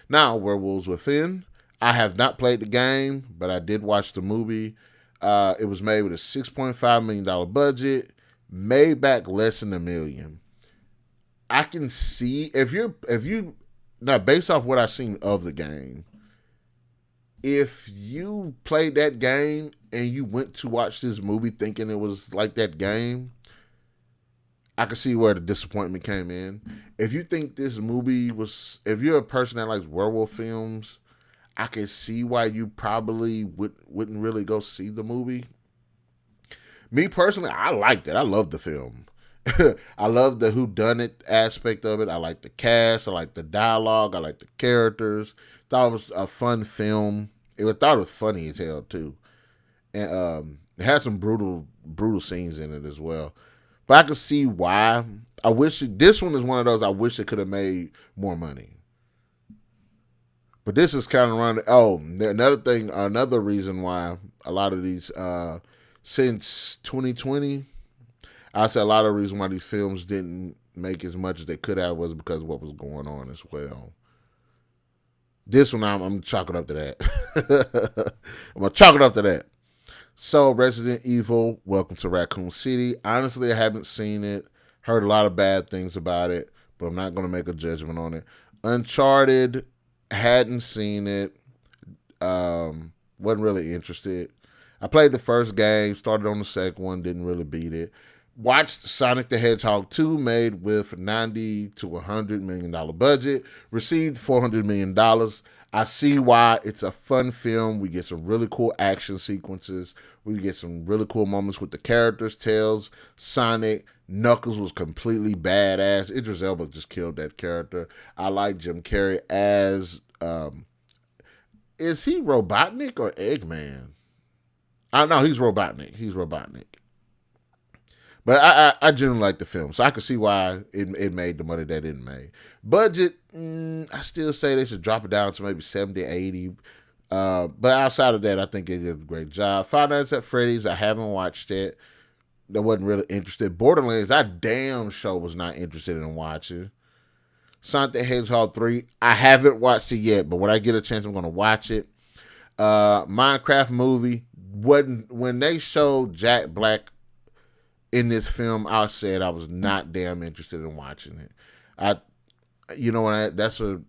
Now, Werewolves Within. I have not played the game, but I did watch the movie. It was made with a $6.5 million budget, made back less than $1 million. I can see if you now based off what I've seen of the game, if you played that game and you went to watch this movie thinking it was like that game, I can see where the disappointment came in. If you think this movie was, if you're a person that likes werewolf films, I can see why you probably wouldn't really go see the movie. Me personally, I liked it. I loved the film. I love the whodunit aspect of it. I like the cast. I like the dialogue. I like the characters. Thought it was a fun film. Thought it was funny as hell too, and it had some brutal scenes in it as well. But I can see why. This one is one of those I wish it could have made more money. But this is kind of around. Oh, another reason why a lot of these since 2020. I said a lot of the reason why these films didn't make as much as they could have was because of what was going on as well. This one I'm chalking up to that. I'm gonna chalk it up to that. So Resident Evil, Welcome to Raccoon City. Honestly, I haven't seen it. Heard a lot of bad things about it, but I'm not gonna make a judgment on it. Uncharted, hadn't seen it. Wasn't really interested. I played the first game, started on the second one, didn't really beat it. Watched Sonic the Hedgehog 2, made with $90 to $100 million budget, received $400 million. I see why it's a fun film. We get some really cool action sequences. We get some really cool moments with the characters. Tails, Sonic, Knuckles was completely badass. Idris Elba just killed that character. I like Jim Carrey as is he Robotnik or Eggman? I know he's Robotnik. He's Robotnik. But I generally like the film, so I can see why it made the money that it made. Budget, I still say they should drop it down to maybe 70, 80. But outside of that, I think they did a great job. Five Nights at Freddy's, I haven't watched it. I wasn't really interested. Borderlands, I damn sure was not interested in watching. Sonic the Hedgehog 3, I haven't watched it yet, but when I get a chance, I'm going to watch it. Minecraft movie, when they showed Jack Black in this film, I said I was not damn interested in watching it. You know what? That's a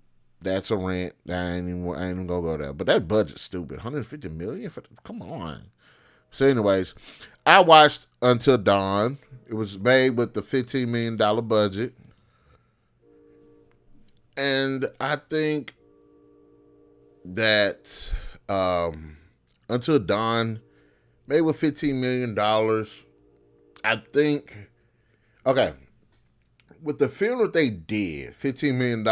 rant. I ain't even gonna go there. But that budget's stupid. $150 million come on. So, anyways, I watched Until Dawn. It was made with the $15 million budget, and I think that Until Dawn, made with $15 million. I think, okay, with the film that they did, $15 million,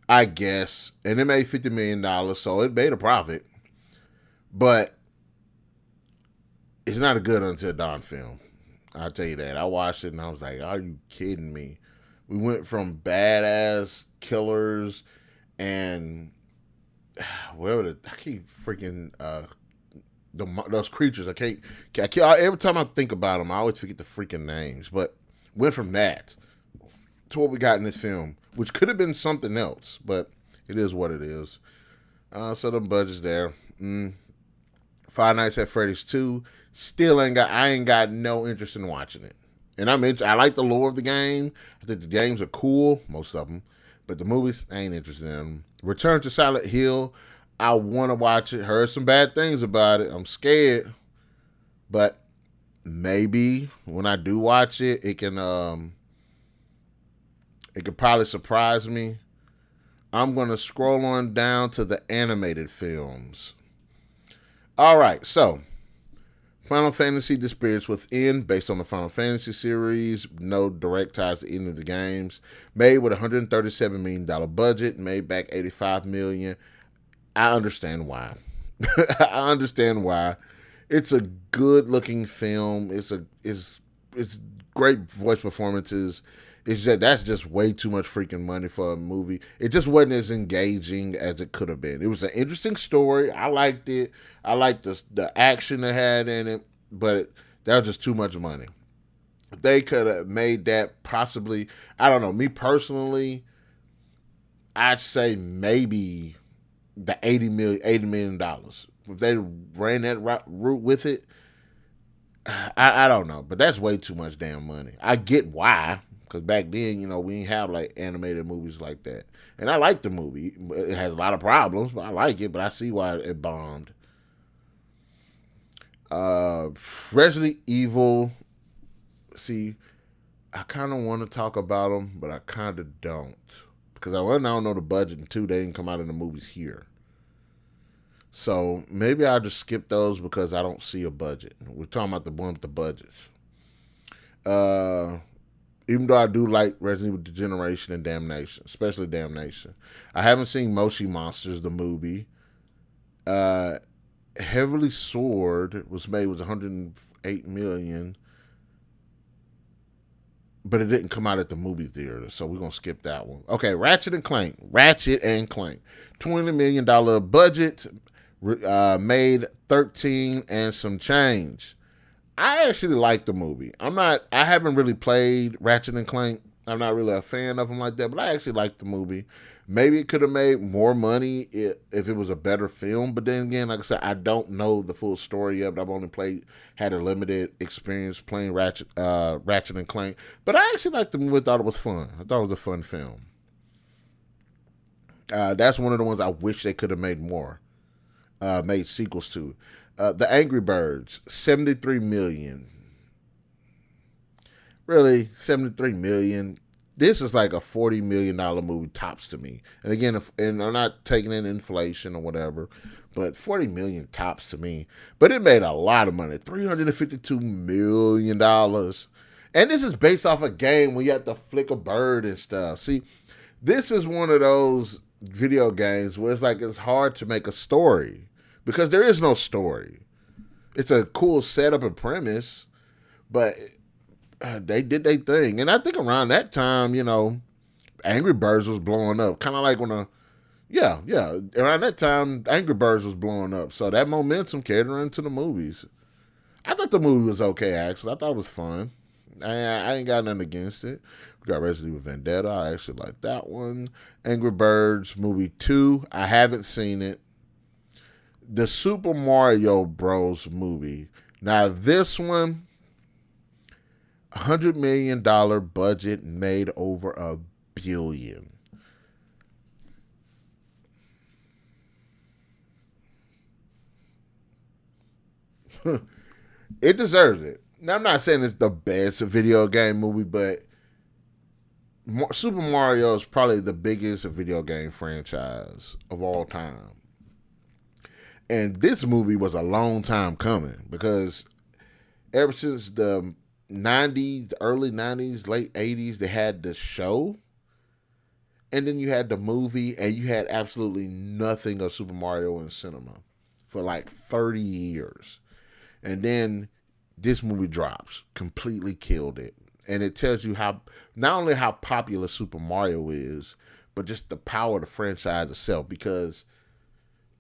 I guess, and it made $50 million, so it made a profit. But it's not a good Until Dawn film. I'll tell you that. I watched it and I was like, are you kidding me? We went from badass killers and I keep freaking those creatures. I can't. Every time I think about them, I always forget the freaking names. But went from that to what we got in this film, which could have been something else, but it is what it is. So the budget's there. Five Nights at Freddy's 2. Still I ain't got no interest in watching it. And I like the lore of the game. I think the games are cool, most of them. But the movies, I ain't interested in them. Return to Silent Hill. I want to watch it. Heard some bad things about it. I'm scared. But maybe when I do watch it, it could probably surprise me. I'm going to scroll on down to the animated films. All right, so Final Fantasy The Spirits Within, based on the Final Fantasy series, no direct ties to any of the games. Made with $137 million budget, made back $85 million. I understand why. I understand why. It's a good-looking film. It's great voice performances. It's that's just way too much freaking money for a movie. It just wasn't as engaging as it could have been. It was an interesting story. I liked it. I liked the action it had in it, but that was just too much money. If they could have made that possibly, I don't know. Me personally, I'd say maybe the $80 million. If they ran that route with it, I don't know. But that's way too much damn money. I get why. Because back then, we didn't have like animated movies like that. And I like the movie. It has a lot of problems, but I like it. But I see why it bombed. Resident Evil. See, I kind of want to talk about them, but I kind of don't. Because I don't know the budget, and two, they didn't come out in the movies here. So maybe I'll just skip those because I don't see a budget. We're talking about the one with the budgets. Even though I do like Resident Evil Degeneration and Damnation, especially Damnation. I haven't seen Moshi Monsters, the movie. Heavily Sword was made with $108 million, but it didn't come out at the movie theater, so we're going to skip that one. Okay, Ratchet and Clank. $20 million budget, made 13 and some change. I actually like the movie. I haven't really played Ratchet and Clank. I'm not really a fan of them like that, but I actually like the movie. Maybe it could have made more money if it was a better film. But then again, like I said, I don't know the full story yet. But I've only had a limited experience playing Ratchet and Clank. But I actually liked the movie. Thought it was fun. I thought it was a fun film. That's one of the ones I wish they could have made more, made sequels to. The Angry Birds, 73 million. Really, 73 million. This is like a $40 million movie tops to me. And again, and I'm not taking in inflation or whatever, but 40 million tops to me. But it made a lot of money, $352 million. And this is based off a game where you have to flick a bird and stuff. See, this is one of those video games where it's hard to make a story because there is no story. It's a cool setup and premise, but they did their thing. And I think around that time, Angry Birds was blowing up. Kind of like when around that time, Angry Birds was blowing up. So that momentum carried into the movies. I thought the movie was okay, actually. I thought it was fun. I ain't got nothing against it. We got Resident Evil Vendetta. I actually like that one. Angry Birds movie 2. I haven't seen it. The Super Mario Bros. Movie. Now this one, $100 million budget, made over $1 billion. It deserves it. Now, I'm not saying it's the best video game movie, but Super Mario is probably the biggest video game franchise of all time. And this movie was a long time coming because ever since the 90s, early 90s, late 80s, they had the show. And then you had the movie, and you had absolutely nothing of Super Mario in cinema for like 30 years. And then this movie drops, completely killed it. And it tells you how, not only how popular Super Mario is, but just the power of the franchise itself, because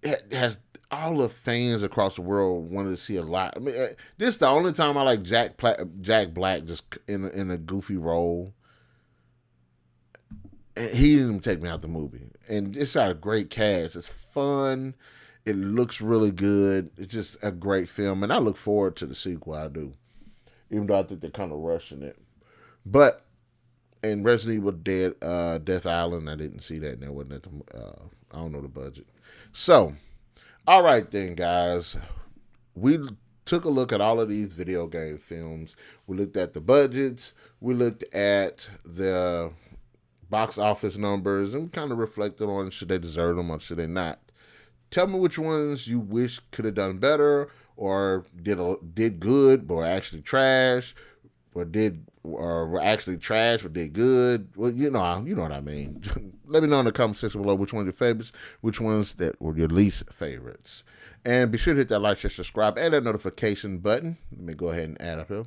it has all the fans across the world wanted to see a lot. I mean, this is the only time I like Jack Black just in a goofy role. And he didn't even take me out the movie. And it's got a great cast. It's fun. It looks really good. It's just a great film. And I look forward to the sequel. I do. Even though I think they're kind of rushing it. But in Resident Evil Death Island, I didn't see that. And that wasn't at the, I don't know the budget. So, all right then, guys. We took a look at all of these video game films. We looked at the budgets. We looked at the box office numbers, and we kind of reflected on should they deserve them or should they not. Tell me which ones you wish could have done better, or did good but were actually trash, or were actually trash but did good. Well, you know what I mean. Let me know in the comment section below which ones your favorites, which ones that were your least favorites. And be sure to hit that like, share, subscribe, and that notification button. Let me go ahead and add up here.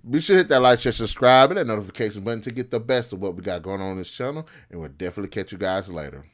Be sure to hit that like, share, subscribe, and that notification button to get the best of what we got going on this channel. And we'll definitely catch you guys later.